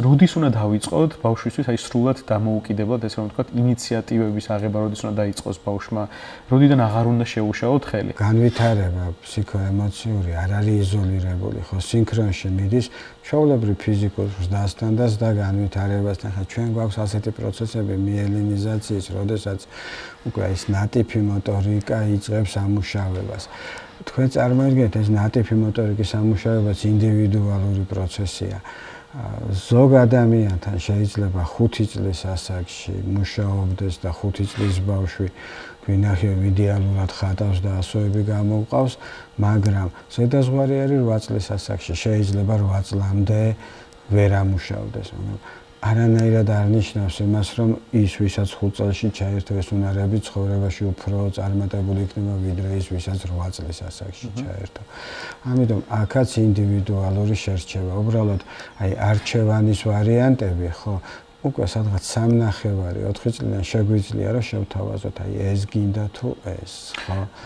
როდის უნდა დავიწყოთ ბავშვისთვის აი სრულად დამოუკიდებლად ესე რომ ვთქვათ ინიციატივების აღება როდის უნდა დაიწყოს ბავშვმა როდიდან აღარ უნდა შეუშაოთ ხელი განვითარება ფსიქოემოციური არ არის იზოლირებული ხო სინქრონში მიდის ჩვეულებრივ ფიზიკურ ზრდასთან და ზრდა განვითარებასთან ხა ჩვენ გვაქვს ასეთი პროცესები მიელინიზაციის როდესაც უკვე ის ნატიფი მოტორიკა იწყებს ამუშავებას თქვენ წარმოიდგინეთ ეს ნატიფი მოტორიკის ამუშავებაც ინდივიდუალური პროცესია ზოგ ადამიანთან შეიძლება 5 წლის ასაკში მუშაობდეს და 5 წლის ბავშვი გვინახე იდეალურად ხატავს და ასოები გამოვყავს მაგრამ ზედაზღვარი არის 8 წლის ასაკში შეიძლება 8 წლამდე ვერ ამუშავდეს არანაირად არ ნიშნავს იმას რომ ის ვისაც 5 წელში ჩაერთო ეს უნარები ცხოვრებაში უფრო წარმატებული იქნება ვიდრე ის ვისაც 8 წლის ასაკში ჩაერთო ამიტომ აქაც ინდივიდუალური შერჩევა უბრალოდ აი არჩევანის ვარიანტები ხო უკვე სადღაც 3.5 4 წლიდან შეგვიძლია რომ შევთავაზოთ აი ეს გინდა თუ ეს ხო